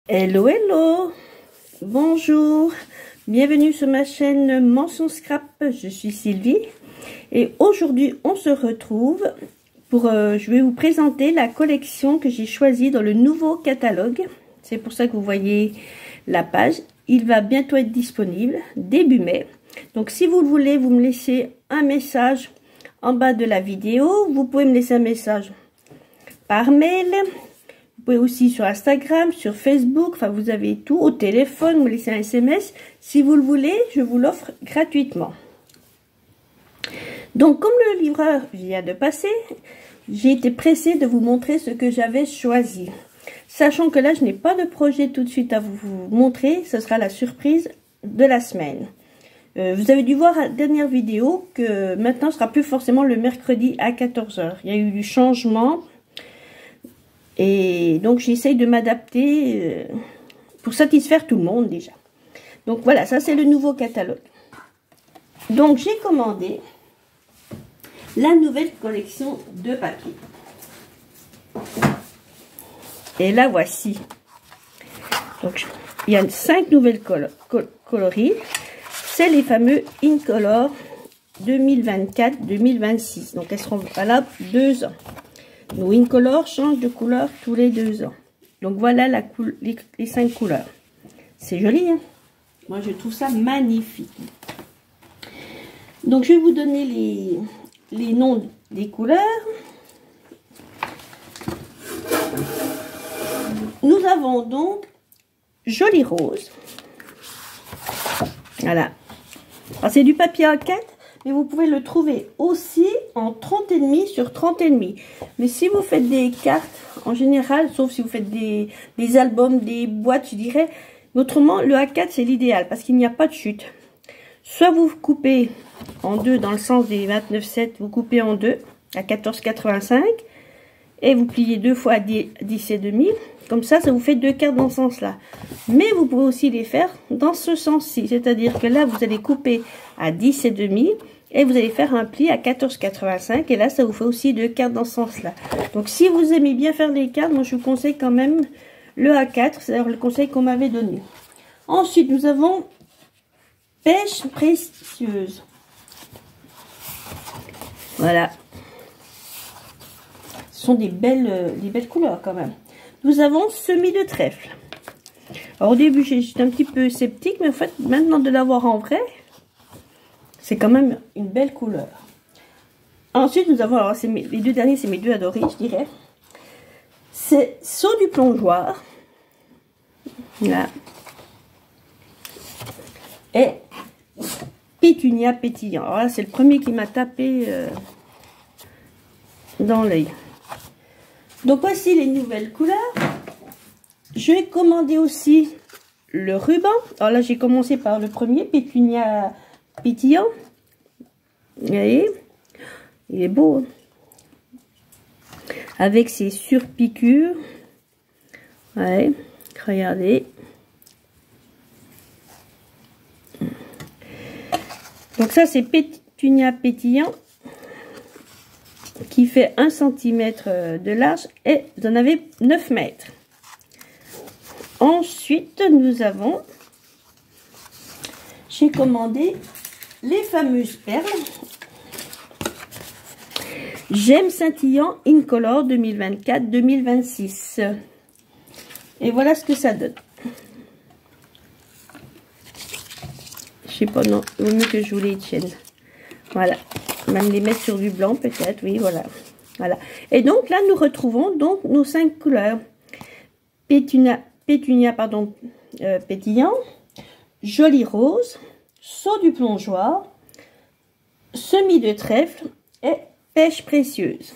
Hello, hello, bonjour, bienvenue sur ma chaîne Mention Scrap, je suis Sylvie et aujourd'hui on se retrouve pour, je vais vous présenter la collection que j'ai choisie dans le nouveau catalogue, c'est pour ça que vous voyez la page, il va bientôt être disponible, début mai, donc si vous le voulez, vous me laissez un message en bas de la vidéo, vous pouvez me laisser un message par mail. Vous pouvez aussi sur Instagram, sur Facebook, enfin vous avez tout, au téléphone, vous laissez un SMS. Si vous le voulez, je vous l'offre gratuitement. Donc comme le livreur vient de passer, j'ai été pressée de vous montrer ce que j'avais choisi. Sachant que là, je n'ai pas de projet tout de suite à vous montrer, ce sera la surprise de la semaine. Vous avez dû voir la dernière vidéo que maintenant, ce sera plus forcément le mercredi à 14 h. Il y a eu du changement. Et donc, j'essaye de m'adapter pour satisfaire tout le monde déjà. Donc, voilà, ça, c'est le nouveau catalogue. Donc, j'ai commandé la nouvelle collection de papier. Et la voici. Donc, il y a 5 nouvelles coloris. C'est les fameux Incolor 2024-2026. Donc, elles seront valables 2 ans. Nos Incolor changent de couleur tous les 2 ans. Donc voilà les 5 couleurs. C'est joli, hein? Moi, je trouve ça magnifique. Donc, je vais vous donner les noms des couleurs. Nous avons donc Joli Rose. Voilà. Alors, c'est du papier A4. Mais vous pouvez le trouver aussi en 30,5 sur 30,5. Mais si vous faites des cartes, en général, sauf si vous faites des albums, des boîtes, je dirais, autrement, le A4, c'est l'idéal parce qu'il n'y a pas de chute. Soit vous coupez en deux dans le sens des 29,7, vous coupez en deux à 14,85 et vous pliez 2 fois à 10,5. Comme ça, ça vous fait 2 cartes dans ce sens-là. Mais vous pouvez aussi les faire dans ce sens-ci. C'est-à-dire que là, vous allez couper à 10,5 et vous allez faire un pli à 14,85. Et là, ça vous fait aussi 2 cartes dans ce sens-là. Donc, si vous aimez bien faire les cartes, moi, je vous conseille quand même le A4. C'est d'ailleurs le conseil qu'on m'avait donné. Ensuite, nous avons Pêche Précieuse. Voilà. Ce sont des belles couleurs quand même. Nous avons Semis de Trèfle. Alors au début j'étais un petit peu sceptique, mais en fait maintenant de l'avoir en vrai, c'est quand même une belle couleur. Ensuite nous avons, alors les 2 derniers, c'est mes 2 adorés, je dirais. C'est Saut du Plongeoir. Là. Et Pétunia Pétillant. Alors là c'est le premier qui m'a tapé dans l'œil. Donc voici les nouvelles couleurs. Je vais commander aussi le ruban. Alors là, j'ai commencé par le premier, Pétunia Pétillant. Vous voyez, il est beau. Hein, avec ses surpiqûres. Ouais, regardez. Donc ça, c'est Pétunia Pétillant, qui fait 1 cm de large et vous en avez 9 mètres. Ensuite, nous avons, j'ai commandé les fameuses perles. Gemmes Scintillant Incolor 2024-2026. Et voilà ce que ça donne. Je sais pas, non, il vaut mieux que je vous les tienne. Voilà. Même les mettre sur du blanc peut-être, oui, voilà. Voilà. Et donc là, nous retrouvons donc nos 5 couleurs. Pétunia Pétillant, Joli Rose, Saut du Plongeoir, Semis de Trèfle et Pêche Précieuse.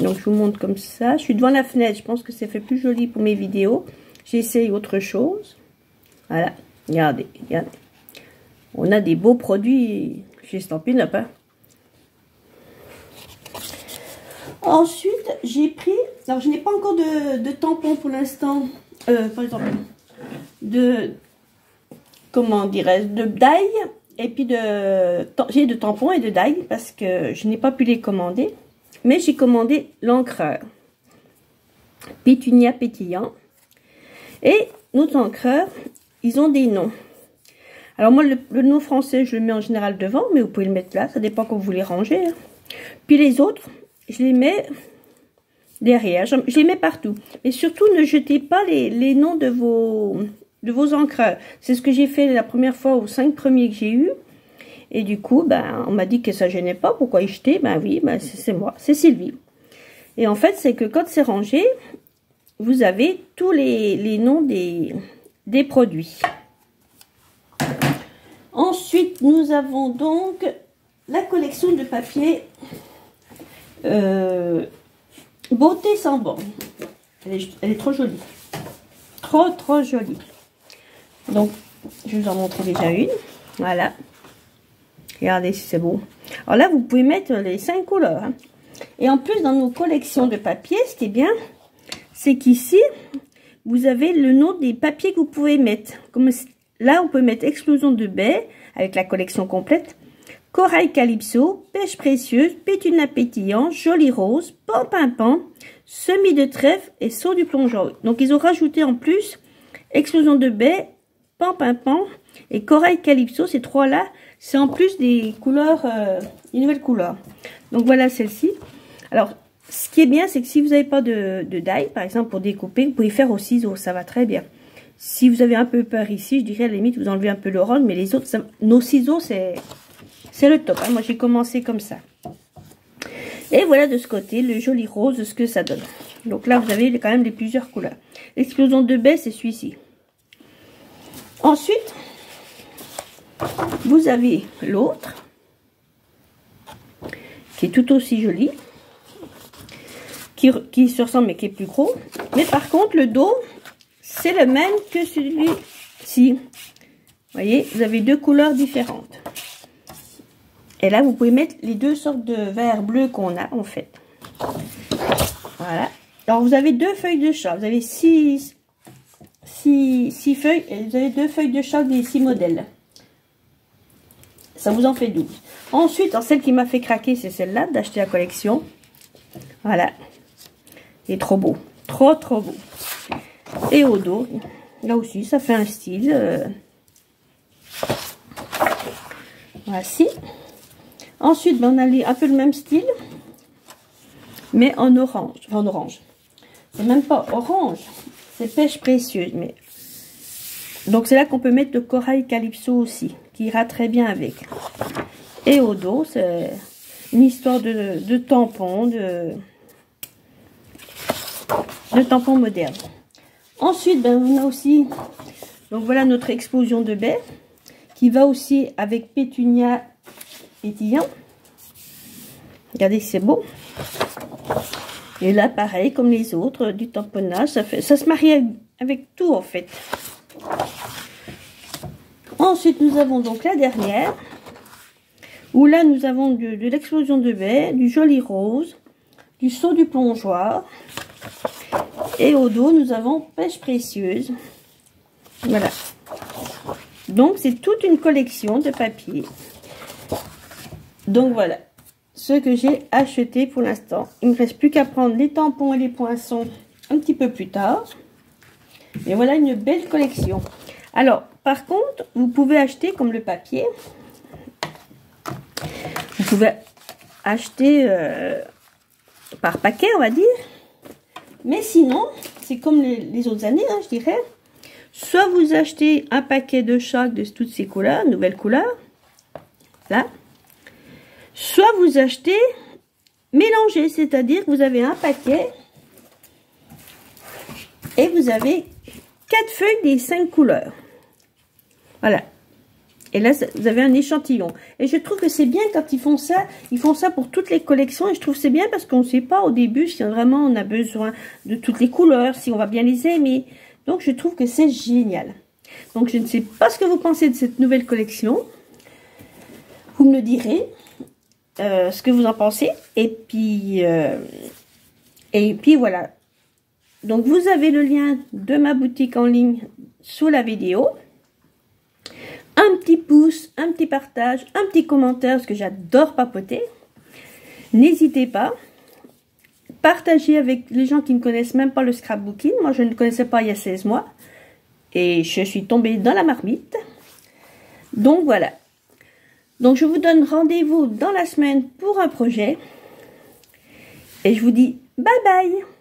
Donc je vous montre comme ça. Je suis devant la fenêtre, je pense que ça fait plus joli pour mes vidéos. J'essaye autre chose. Voilà, regardez, regardez. On a des beaux produits chez Stampin' Up, hein. Ensuite, j'ai pris, alors je n'ai pas encore de tampons pour l'instant, par exemple, comment dirais-je, de die, et puis j'ai de tampons et de die, parce que je n'ai pas pu les commander, mais j'ai commandé l'encreur Pétunia Pétillant, Et nos encreurs, ils ont des noms. Alors moi, le nom français, je le mets en général devant, mais vous pouvez le mettre là, ça dépend quand vous les rangez. Hein. Puis les autres, je les mets derrière, je les mets partout. Mais surtout, ne jetez pas les noms de vos encreurs. C'est ce que j'ai fait la première fois aux 5 premiers que j'ai eu. Et du coup, ben, on m'a dit que ça gênait pas. Pourquoi y jeter? Ben oui, ben, c'est moi, c'est Sylvie. Et en fait, c'est que quand c'est rangé, vous avez tous les noms des produits. Ensuite, nous avons donc la collection de papier Beauté sans borne. Elle est trop jolie. Trop jolie. Donc, je vous en montre déjà une. Voilà. Regardez si c'est beau. Alors là, vous pouvez mettre les 5 couleurs. Hein. Et en plus, dans nos collections de papier, ce qui est bien, c'est qu'ici, vous avez le nom des papiers que vous pouvez mettre. Comme là, on peut mettre Explosion de baie, avec la collection complète. Corail Calypso, Pêche précieuse, Pétunia pétillant, Joli rose, Pan, Semis de trèfle et Saut du plongeon. Donc, ils ont rajouté en plus Explosion de baie, Pan et Corail Calypso. Ces trois-là, c'est en plus des couleurs, une nouvelle couleur. Donc, voilà celle-ci. Alors, ce qui est bien, c'est que si vous n'avez pas de die, par exemple, pour découper, vous pouvez faire au ciseau. Ça va très bien. Si vous avez un peu peur ici, je dirais à la limite, vous enlevez un peu l'orange, mais les autres, nos ciseaux, c'est le top. Hein. Moi, j'ai commencé comme ça. Et voilà de ce côté, le joli rose, ce que ça donne. Donc là, vous avez quand même les plusieurs couleurs. L'explosion de baie, c'est celui-ci. Ensuite, vous avez l'autre, qui est tout aussi joli, qui se ressemble, mais qui est plus gros. Mais par contre, le dos, c'est le même que celui-ci. Vous voyez, vous avez deux couleurs différentes. Et là, vous pouvez mettre les deux sortes de vert bleu qu'on a, en fait. Voilà. Alors, vous avez deux feuilles de chat. Vous avez six feuilles. Et vous avez deux feuilles de chat des 6 modèles. Ça vous en fait 12. Ensuite, celle qui m'a fait craquer, c'est celle-là, d'acheter la collection. Voilà. Il est trop beau. Trop beau. Et au dos, là aussi, ça fait un style. Voici. Ensuite, ben, on a un peu le même style, mais en orange. Enfin, en orange. C'est même pas orange, c'est pêche précieuse. Mais donc, c'est là qu'on peut mettre le corail calypso aussi, qui ira très bien avec. Et au dos, c'est une histoire de tampons, de tampons modernes. Ensuite, ben, on a aussi, donc voilà notre explosion de baie, qui va aussi avec pétunia pétillant. Regardez, c'est beau. Et là, pareil, comme les autres, du tamponnage, ça se marie avec tout, en fait. Ensuite, nous avons donc la dernière, où là, nous avons de l'explosion de baie, du joli rose, du saut du plongeoir, et au dos, nous avons pêche précieuse. Voilà. Donc, c'est toute une collection de papier. Donc, voilà ce que j'ai acheté pour l'instant. Il ne me reste plus qu'à prendre les tampons et les poinçons un petit peu plus tard. Et voilà une belle collection. Alors, par contre, vous pouvez acheter comme le papier. Vous pouvez acheter par paquet, on va dire. Mais sinon, c'est comme les autres années, hein, je dirais. Soit vous achetez un paquet de chaque de toutes ces couleurs, nouvelles couleurs. Là. Soit vous achetez mélangé, c'est-à-dire que vous avez un paquet et vous avez 4 feuilles des 5 couleurs. Voilà. Et là, vous avez un échantillon. Et je trouve que c'est bien quand ils font ça. Ils font ça pour toutes les collections. Et je trouve que c'est bien parce qu'on ne sait pas au début si vraiment on a besoin de toutes les couleurs, si on va bien les aimer. Donc, je trouve que c'est génial. Donc, je ne sais pas ce que vous pensez de cette nouvelle collection. Vous me le direz. Ce que vous en pensez. Et puis voilà. Donc, vous avez le lien de ma boutique en ligne sous la vidéo. Un petit pouce, un petit partage, un petit commentaire, parce que j'adore papoter. N'hésitez pas. partager avec les gens qui ne connaissent même pas le scrapbooking. Moi, je ne le connaissais pas il y a 16 mois. Et je suis tombée dans la marmite. Donc, voilà. Donc, je vous donne rendez-vous dans la semaine pour un projet. Et je vous dis bye bye!